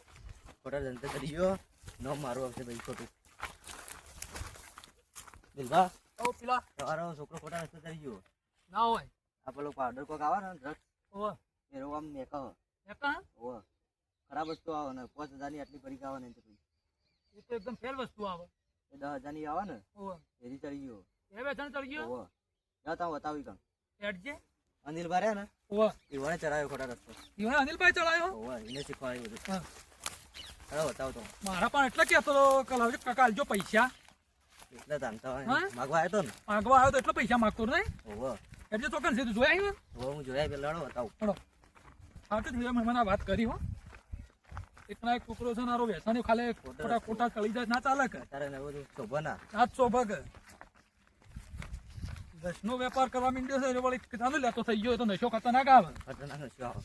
ખોટા ધંધા કરી ગયો ન મારું આવશે ભાઈ ખોટું દિલવા પેલા તમારો છોકરો ખોટા રસ્તે કરી ગયો ના હોય આ પેલો પાવડર કોક આવે ને ડ્રગ્સ ઓહ એનો આમ મેકા એકા ઓહ ખરાબ વસ્તુ આવે ને 5000 ની આટલી પરીક્ષા આવે ને તો એ તો એકદમ ફેલ વસ્તુ આવે એ 10000 ની આવે ને ઓહ એથી ચડી ગયો એ વેચાણ ચડી ગયો ઓહ જા તા બતાવી કમ એડજે અનિલ બારે ને ઓહ ઈવાને ચડાયો ખોટા રસ્તે ઈવને અનિલભાઈ ચડાયો ઓહ એને શીખવાડ્યું બધું હા. ચાલો બતાવો તો મારા પણ એટલે કહેતો કે લાવજો કાકા આલજો પૈસા એટલે ધામતા હોય હા? માગવા આવ્યો તો ને આગવા આવ્યો તો એટલે પૈસા માંગતો નહીં ઓહ એટલે તો કન છે તું જોયા આવ્યો ઓહ હું જોયા પેલા લડો બતાવું હા તો જોયા મેં મને આ વાત કરી હો એકના એક છોકરો છે ને આરો વ્યસની ખાલી ખોટા ખોટા કળી જાય ના ચાલે કે તારે ને બધું શોભા ના આ જ શોભા કે દસનો વેપાર કરવા માંડ્યો છે એટલે વળી ચાલુ લેતો થઈ ગયો એ તો નશો ખતરનાક આવે ખતરનાક નશો આવે.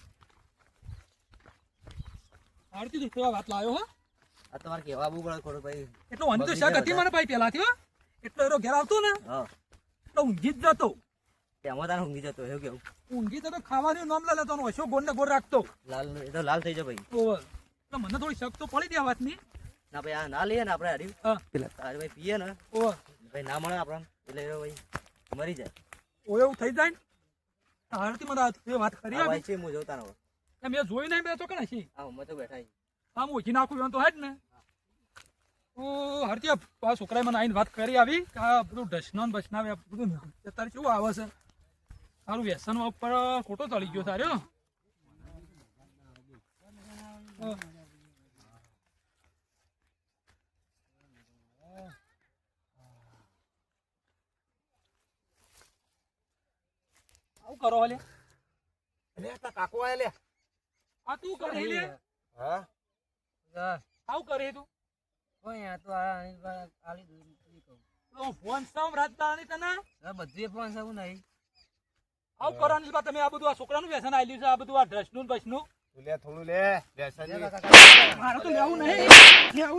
આરતી તું કેવા વાત લાવ્યો હો આ તમારે કેવા આવવું પડે ખોટું ભાઈ. એટલો વાની તો શક હતી મને ભાઈ પેલાથી હો એટલો એરો ઘેર આવતો ને હા એટલો ઊંઘી જ જતો તેમાં તારે ઊંઘી જતો એવું કેવું. ઊંઘી જતો ખાવાનું નામ લેતો ને ઓછો ગોળ ને ગોળ રાખતો લાલ એ તો લાલ થઈ જાય ભાઈ. ઓવર એટલે મને થોડી શક તો પડી દે આ વાતની ના ભાઈ આ ના લઈએ ને આપણે હારી હા પેલા તારે ભાઈ પીએ ને ઓવર ભાઈ ના મળે આપણને એટલે એ ભાઈ મરી જાય. ઓ એવું થઈ જાય ને આરતી મને એ વાત કરી આ આપી ભાઈ છે હું જોતા ન એમ એ જોઈ નહીં બે ચોકડા છે આ ઉંમર તો બેઠા છે. આમ ઓછી નાખું એમ તો હે જ ને ઓ હરતી આ છોકરાએ મને આવીને વાત કરી આવી કે આ બધું ડસના બસના બધું અત્યારે કેવું આવે છે સારું વ્યસન ઉપર ખોટો ચડી ગયો સારો આવું કરો હલે લે તા કાકો આયા લે આ તું કરી લે હા આવું કરે તું કોઈ આ તો આલી દૂધ કહું તો ફોન સામ રાતદાની તને બધું ફોન સાવું નહીં. આવું કરવાની બા તમે આ બધું આ છોકરાનું વ્યસન આલ્યું છે આ બધું આ ડ્રસનું ને બસનું તું લે થોડું લે બેસન મારે તો લેવું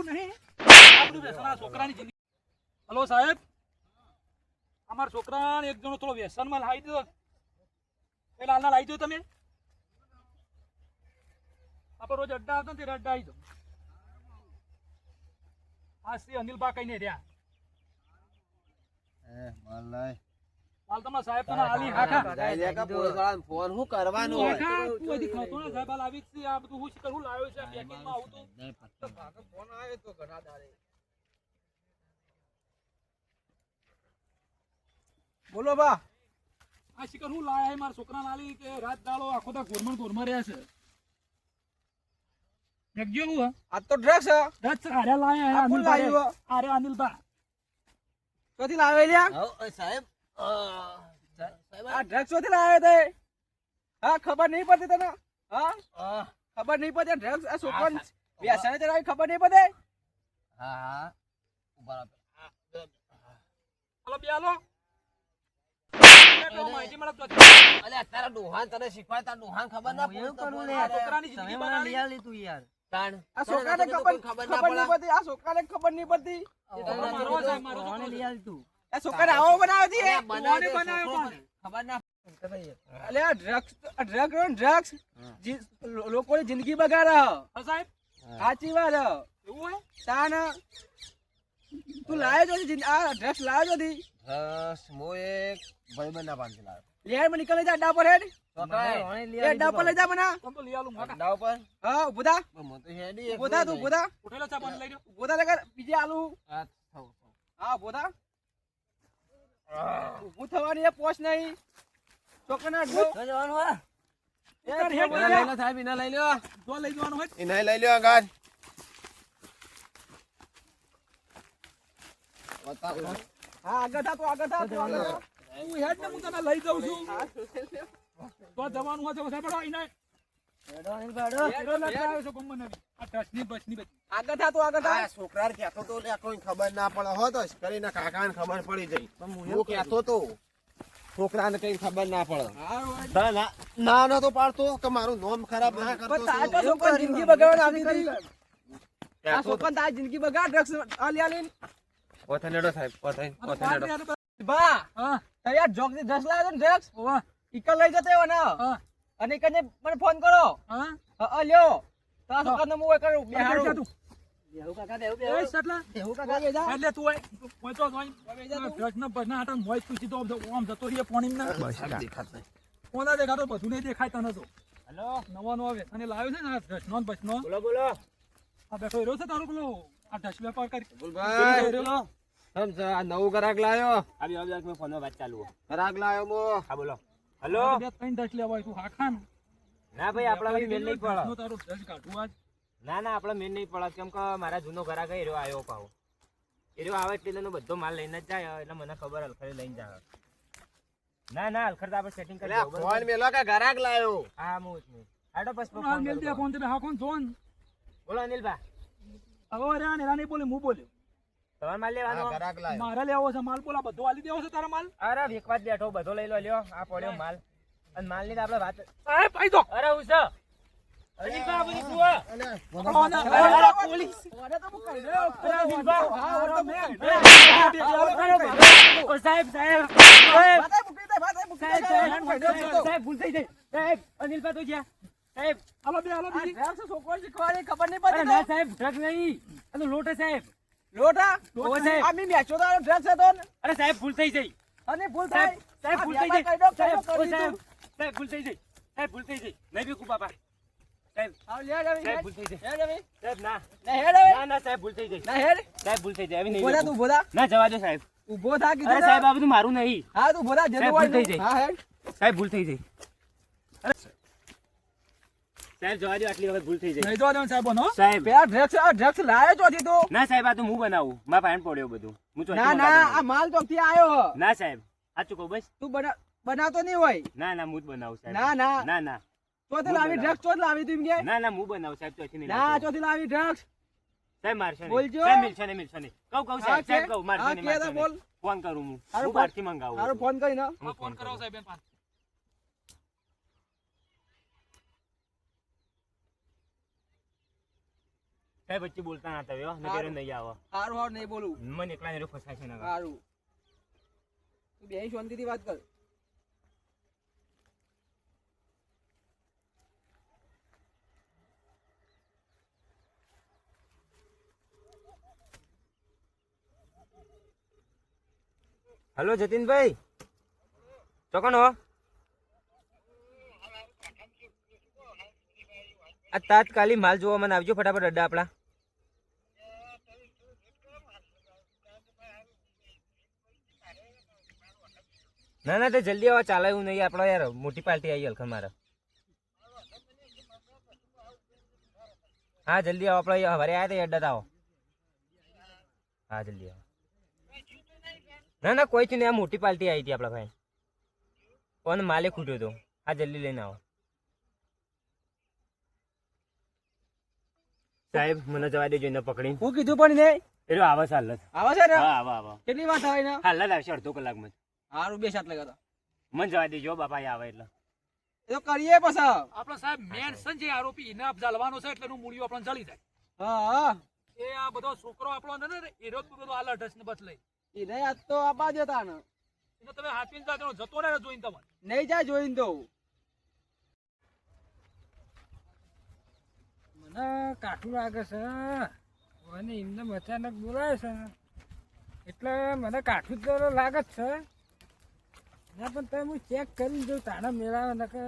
નહીં આ બધું વ્યસન આ છોકરાની જિંદગી. હલો સાહેબ અમારા છોકરાને એક જણો થોડો વ્યસનમાં લાવી દો એ લાલના લાવી દો તમે આપણે રોજ અડ્ડા આવતા ને તે અડ્ડા આવી દો આ શ્રી અનિલબા કઈ નહીં રહ્યા હાલ તમારા સાહેબ તને આલી હાખા ફોન હું કરવાનો હાખા તું હજી ખાતો ને સાહેબ હાલ આવી જ છે આ બધું હું શીખર હું લાવ્યો છે પેકિંગમાં આવું તો ફોન આવે તો ઘણા દાડે બોલો બા આ શિકર હું લાયા મારા છોકરા લાલી કે રાત દાડો આખો દા ગોરમણ રહ્યા છે દેખજો હું આ તો ડ્રગ્સ દસ આરે લાયા આ કોણ લાવ્યું? અરે અનિલબા ક્યાંથી લાવે લ્યા હા સાહેબ આ ડ્રગ્સ ક્યાંથી લાવે તે હા ખબર નહીં પડતી તને હા ખબર નહીં પડતી ડ્રગ્સ આ છોકરાને વ્યસને ચડાવી ખબર નહીં પડે હા ઉભા હાલો બે હાલો માહિતી મળે તો અલ્યા તારા ડોહાન તને શીખવાય તારા ડોહાન ખબર ના એવું કરું આ છોકરાની જિંદગી બનાવી લઈ તું યાર તાણ આ છોકરાને ખબર નહીં પડતી આ છોકરાને ખબર નહીં પડતી મારવા જાય, મારો તો લઈ આલ તું આ છોકરાને આવો બનાવતી હે કોણે બનાવ્યો કોણ? ખબર ના અલે આ ડ્રગ્સ લોકોની જિંદગી બગાડે હા સાહેબ સાચી વાત હે. એવું હોય તાન તું લાયો જો આ ડ્રગ્સ લાયો જો બસ મો એક ભાઈબંધ ના પાંચ લાવ્યો લેર માં નીકળી જા અડ્ડા પર હેડ ચોકાય એ અડ્ડા પર લઈ જા મને તમ તો લઈ આલું માકા અડ્ડા ઉપર હા ઉભો થા મો તો હેડી ઉભો થા તું ઉભો થા ઉઠેલો ચા પાણી લઈ લો ઉભો થા લગર બીજે આલુ આ થો હા ઉભો થા ઉભું થવાની એ પોચ નહીં છોકરાના અડ્ડો જવાનું હા ઉતાર હેડ લઈ લઈ લો સાહેબ ઇના લઈ લો તો લઈ જવાનું હોય એને લઈ લ્યો ગાડ હા આગળ થા તું આગળ થા તું આગળ થા તું હેડ ને હું તને લઈ જાઉં છું તો જવાનું હોય તો સાહેબ હેડો ઈને હેડો લઈ આવ્યો છો ગમ બનાવી આ ટચની બસની બધી આગળ થા તું આગળ થા આ છોકરા કહેતો તો લે કોઈ ખબર ના પડે હો તો કરીને કાકાને ખબર પડી જઈ હું કહેતો તો છોકરાને કઈ ખબર ના પડે ના ના તો પાડતો કે મારું નામ ખરાબ ના કરતો પણ તાર તો છોકરાની જિંદગી બગાડવાની આવી હતી આ છોકરાને તારી જિંદગી બગાડ ડ્રગ્સ આલી આલી પોથનેડો સાહેબ પોથનેડો બા હા તારે યાર જોક થી ડ્રગ્સ લાવ્યો ને ડ્રગ્સ ઓવા ઈકલ લઈ જતો એવો ને હા અને કને મને ફોન કરો હા લ્યો તારા છોકરાને હું એ કરું બેહાડો બેહાડું દેવું કાકા દેવું એ સટલા દેવું કાકા બેજા એટલે તું આય પહોંચો જોઈ ટ્રકના બસના આટા મોય તું સીધો આમ જતો રહીએ પાણી ના દેખાત નહીં કોના દેખાતો બધું નહીં દેખાય તને તો હેલો નવો નવો વ્યસને લાવ્યો છે ને આ ટ્રકનો બસનો બોલો બોલો આ બેઠો રહ્યો છે તારો પેલો આ ઢસ વેપાર કરી બોલભાઈ રહ્યો સમજ આ નવું ગ્રાહક લાયો આવી આવી મેં ફોનમાં વાત ચાલુ ગ્રાહક લાયો મો હા બોલો હલો બે ત્રણ ઢસ લેવાય તું હાખા ને ના ભાઈ આપણા ભાઈ મેલ નહીં પડે તારો ઢસ કાઢું આજ ના ના આપણા મેલ નહીં પડે કેમ કે મારા જૂનો ઘરાક એ રહ્યો આવ્યો પાહો એ રહ્યો આવે એટલે એનો બધો માલ લઈને જ જાય એટલે મને ખબર હલખરે લઈને જાય ના ના હલખર તો આપણે સેટિંગ કરી દઉં ફોન મેલો કે ગ્રાહક લાયો હા હું જ નહીં આડો બસ હાલ મેલ દે ફોન તે હાખો જોન બોલો અનિલભા, હવે અરે આ નેના નહીં બોલે હું બોલ્યો તમારે માલ લેવાનો? હા, ઘરાક લાયો. મારે લેવો છે માલ બોલા બધો આલી દેવો છે તારા માલ અરે વેકવા જ બેઠો, બધો લઈ લો, લ્યો આ પડ્યો માલ. અને માલ ની તો આપણે વાત. સાહેબ ભાઈ તો અરે હું છે અનિલભા, આ બધું જુઓ. પોલીસ ઓરે તો હું કહી દઉં. અરે અનિલભા, હા, ઓરે તો મેં. ઓ સાહેબ, સાહેબ, ભાતાઈ મૂકી દે, ભાતાઈ મૂકી દે. સાહેબ, મેં કહી દઉં છું તો. સાહેબ ભૂલ થઈ જાય. સાહેબ, અનિલભા તો જ્યાં. સાહેબ, હાલો બે હાલો આ બીજી ડ્રગ્સ છોકરો શીખવાની ખબર નહીં અરે પડતી ના તો. સાહેબ, ડ્રગ નહીં, આ તો લોટ છે સાહેબ. લોટા ઓ સાહેબ. આ મી મેચો તો ડ્રગ્સ હતો ને. અરે સાહેબ ભૂલ થઈ જાય. અને ભૂલ થાય. સાહેબ આ ભૂલ થઈ વ્યાપાર જાય. કહી દો, સાહેબ, ઓ કરી સાહેબ, દીધું. સાહેબ ભૂલ થઈ જાય. સાહેબ ભૂલ થઈ જાય. નહીં બીકું બાપા. સાહેબ, આવ લે જવી, સાહેબ ભૂલ થઈ જાય. લે જવી. સાહેબ ના, ના હેડ હવે. ના ના સાહેબ ભૂલ થઈ જાય. ના હેડ. સાહેબ ભૂલ થઈ જાય. આવી નહીં ઉભો થા, તું બીકું. ઉભો થા. ના જવા દો સાહેબ. ઉભો થા કીધું અરે ને. સાહેબ આ બધું મારું નહીં. હા તું ઉભો થા, જેનું સાહેબ, હોય ભૂલ થઈ એનું. જાય. હા હેડ. સાહેબ ભૂલ થઈ જાય. અરે સાહેબ જવા દો, આટલી વખત ભૂલ થઈ જાય. નહીં તો આ સાહેબ નો સાહેબ પેલા ડ્રગ્સ લાયો ચોથી તો. ના સાહેબ આ તો હું બનાવું, મારા પાયણ પડ્યો બધું. હું ચોથી ના ના મંગાવી આ માલ ચોકથી આયો હ. ના સાહેબ સાચું કહું બસ. તું બનાવતો નહીં હોય. ના ના હું જ બનાવું સાહેબ. ના ના ના ના ચોથી લાવી ડ્રગ્સ ચોથી લાવી તું એમ કે. ના ના હું બનાવું સાહેબ, ચોથી નહીં ના લાવતો. ચોથી લાવી ડ્રગ્સ. સાહેબ મારશો નહીં. બોલજો. સાહેબ મિલશો નહીં, મિલશો નહીં. કહું હા, સાહેબ, કે? સાહેબ કહું મારશો હા, નહીં, કે તો મારશો બોલ. નહીં. ફોન કરું હું. હારું હું ફોન. બહારથી મંગાવું. હારું ફોન કરીને. હું ફોન કરો સાહેબ એમ પાછો. સાહેબ વચ્ચે બોલતા ના થયો, હારું. નકર નહીં આવો. હારું હારું નહીં બોલું. મને એકલા ને ફસાય છે ના. હારું. તું બેહી શાંતિથી વાત કર. હલો જતીનભાઈ, ચોકન હો? આ તાત્કાલિક માલ જોવા મને આવજો ફટાફટ અડ્ડા આપણા. ના ના તે જલ્દી આવો, ચાલે એવું નહીં આપણો યાર, મોટી પાર્ટી આવી હલખન મારે. હા જલ્દી આવો, આપણે હવારે આવ્યા હતા અડ્ડા આવો. હા જલ્દી આવો. ના ના કોઈ નહીં, આ મોટી પાર્ટી આવી હતી આપણા ભાઈ, કોને માલે ખૂટ્યો હતો. હા જલ્દી લઈને આવો સાહેબ, મને જવા દેજો એને પકડી. હું કીધું પણ નહીં. એટલે આવે છે હાલ જ. આવે છે ને. હા આવો આવો, કેટલી વાત આવે ને. હાલ જ આવશે અડધો કલાકમાં. હારું બે સાત લગાતા. મને જવા દેજો બાપા, આવે એટલે. એ તો કરીએ પછી. આપણો સાહેબ મેન સંજય આરોપી એને જલવાનો છે એટલે એનું મૂળિયું આપણને જળી જાય. હા હા. એ આ બધો છોકરો આપણો ને એ રોજ બધો આલા ઢસ ને બચ લઈ એ નહીં આજ તો આપા જતા ને. એને તમે હાથવીને જાતો જતો ને જોઈને તમારે નહીં જાય જોઈને તો. મને કાઠું લાગે છે અને એમને અચાનક બોલાય છે એટલે મને કાઠું તો લાગે જ છે. ના પણ તમે હું ચેક કરીને જોઉં તાણા મેળાવે ને કે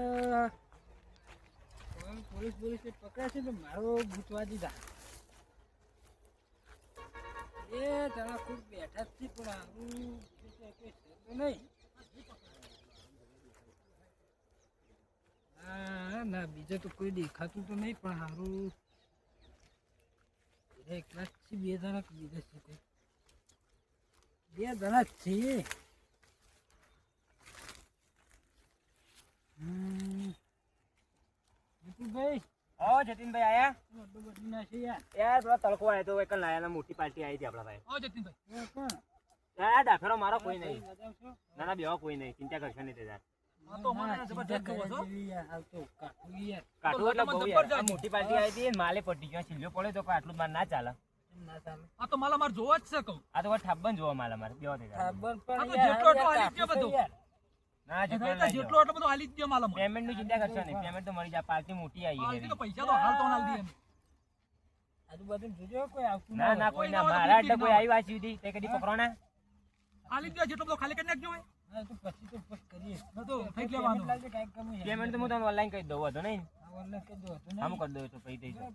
પોલીસ પકડે છે તો મારો ભૂતવા દીધા એ જણા ખૂબ બેઠા જ છે પણ આવું નહીં. હા ના બીજે તો કોઈ દેખાતું તો નહીં પણ સારું એકલા જ છે, બે જણા બીજા છે કોઈ બે જણા જ છે. ભાઈ ઓ જતીનભાઈ આયા બદલી નાખી યાર. યાર પેલા તડકો આવ્યો તો એક લાયા મોટી પાર્ટી આવી હતી આપણા ભાઈ. હા જતીનભાઈ એ કોણ? યાર ડાફેરો મારો કોઈ નહીં. મજામાં છો? ના ના બેવા કોઈ નહીં, ચિંતા કરશો નહીં તે યાર. આ તો મને જબરજસ્ત કહો છો જેવી યાર, હાલ તો કાઠું યાર. કાઠું એટલે બહુ યાર. આ મોટી પાર્ટી આવી હતી, માલે પડી ગયો, છિલ્લો પડ્યો તો આટલું માર ના ચાલે. એમ ના ચાલે. આ તો માલા માર જોવા જ છે કહું આ તો ઠાબન જોવા માલે મારે બેવા થઈ જાય. ખબર આ તો પણ જેટલો યાર, એટલો યાર, હાલી જ ગયો કાઠું બધું. છે યાર. ના જેટલો જેટલો લઈ જેટલો એટલો બધો હાલી જ ગયો માલા પેમેન્ટ ની ચિંતા કરશો નહીં, પેમેન્ટ તો મળી જાય, પાર્ટી મોટી આવી હાલ છે. પૈસા તો હાલ તો હાલ દઈએ એમ. આજુબાજુ જોજો કોઈ આવતું ના ના કોઈ ના, મારા અડ્ડે કોઈ આવી વાત સુધી તે કદી પકડો ના. હાલી જ ગયો જેટલો બધો ખાલી કરી નાખજો હોય હા, તો પછી કરીએ. ન તો થઈ જ લેવાનું. લાગે કાંઈક કમી હે. પેમેન્ટ તો હું તમને ઓનલાઈન કરી દઉં, હતો નહીં આ ઓનલાઈન કરી દો, હતું નહીં. આમ કરી દઉં તો પૈ દઈશું.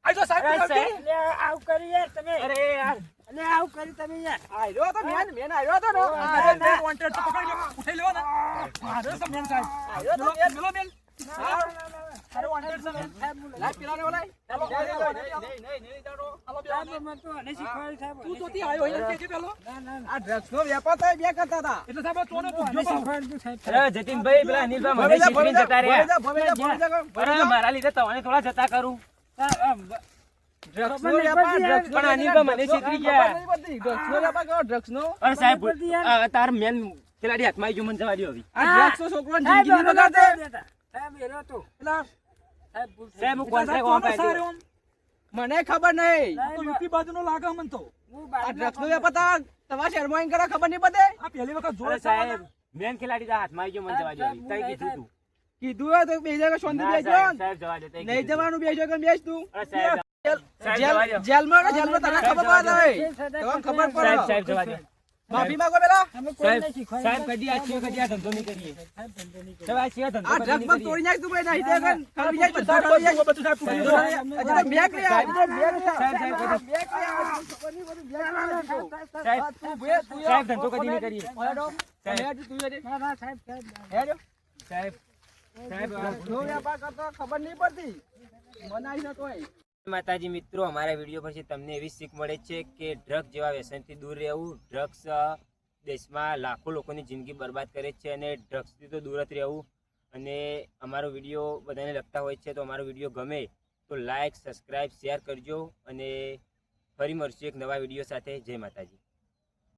આઈ જો સાહેબ અરે આવતી. સાહેબ, લે, આવું કરી યાર તમે. અરે યાર અલે, આવું કરી તમે યાર. આયરો તો મેન આયરો તો નો. આ મેન વોન્ટેડ તો પકડી લો ઉઠાઈ લેવો ને મારે છે મેન સાહેબ આયરો તો મેલો મેન. મેલો મેન અરે વોન્ટેડ છે મેન લાગ પેલાને બોલાય. ચાલો, નહીં જાડો. હાલો બે સાહેબ, મને તો આને શીખવાડ્યું, સાહેબ. તું જોતી આવ્યો એને કેજે પેલો ના, ના, ના. આ ડ્રગ્સ નો વેપાર તો એ બે કરતા હતા. એટલે સાહેબ આ ચોને આને પૂછજો પાછો. શીખવાડ્યું, સાહેબ. અરે જતીનભાઈ પેલા અનિલભાઈ મને શીખવીને જતા રહ્યા. ભમેજા. અરે મારા લીધે તને થોડા જતા કરું. આ, ડ્રગ્સનો ખબર નહીં વ્યાપાર, પડતી યાર. ડ્રગ્સનો પણ આની વ્યાપાર, તો મને ડ્રગ્સનો છેતરી ખબર ગયા. નહીં પડતી. ડ્રગ્સનો વ્યાપાર કરો, ડ્રગ્સનો. અરે સાહેબ ખબર પડતી યાર. તાર મેન ખેલાડી હાથમાં આવી ગયો મને જવા દો હવે આ હા. ડ્રગ્સનો છોકરોની સાહેબ, જિંદગી હવે બગાડે. નથી દેતા. સાહેબ, એનો તો. પેલા સાહેબ, ભૂલ થઈ સાહેબ હું ગઈ. કોન્ટ્રાક્ટ ઓમ પાડી સારું દઉં. આમ. મને ખબર નહીં. આ તો યુપી બાજુનો લાગે મને તો. હું આ બાજુના ડ્રગ્સનો વ્યાપાર તમારા શહેરમાં આવીને કરે ખબર નહીં પડે. આ પહેલી વખત અરે જોડે સાહેબ મેન ખેલાડી તાર હાથમાં આવી ગયો મને જવા દો સાહેબ, હવે તઈ કીધું તું કીધું હોય તો બે જગ્યા શાંતિ ના, બેસજો. સાહેબ સાહેબ જવા દો તઈ નહીં કીધું તું. જવાનું બે જગ્યા બેસ તું. અરે સાહેબ સાહેબ જેલ- જવા દો. જેલમાં ને જેલમાં તને સાહેબ, ખબર જવા દો. પડે. સાહેબ, તમને ખબર સાહેબ, પડે. સાહેબ જવા દો માફી માંગો પેલા. અમે કોઈ સાહેબ નહીં શીખવાડ્યું. સાહેબ કદી આ છીએ કદી આ ધંધો નહીં કરીએ સાહેબ, ધંધો નહીં સાહેબ આ છીએ ધંધો આ કદી ડ્રગ નહીં પર કરીએ. તોડી નાખ તું ભાઈ નહીં દે કન. ખરી જાય બધા બધું ખરી જાય. બધું સાહેબ તૂટી ગયું. હજી તો બેક લે આ, હજી તો બેક લે આ. સાહેબ, સાહેબ, બેક લે આ. ખબર નહીં પડતી, બેક લે આ. સાહેબ આ તું બે, તું સાહેબ ધંધો કદી નહીં કરીએ હેડો. સાહેબ. હેડ તું હેડ. ના, ના, સાહેબ, સાહેબ. હેડો. સાહેબ સાહેબ ડ્રગ્સનો વ્યાપાર કરતો ખબર નહીં પડતી. બનાવી છે તોય. માતાજી મિત્રો અમારા વિડીયો પછી તમને એવી શીખ મળે છે કે ડ્રગ્સ જેવા વ્યસનથી દૂર રહેવું. ડ્રગ્સ દેશમાં લાખો લોકોની જિંદગી બરબાદ કરે છે અને ડ્રગ્સથી તો દૂર જ રહેવું. અને અમારો વિડીયો બધાને લગતા હોય છે તો અમારો વિડીયો ગમે તો લાઈક સબસ્ક્રાઈબ શેર કરજો અને ફરી મળશું એક નવા વિડીયો સાથે. જય માતાજી.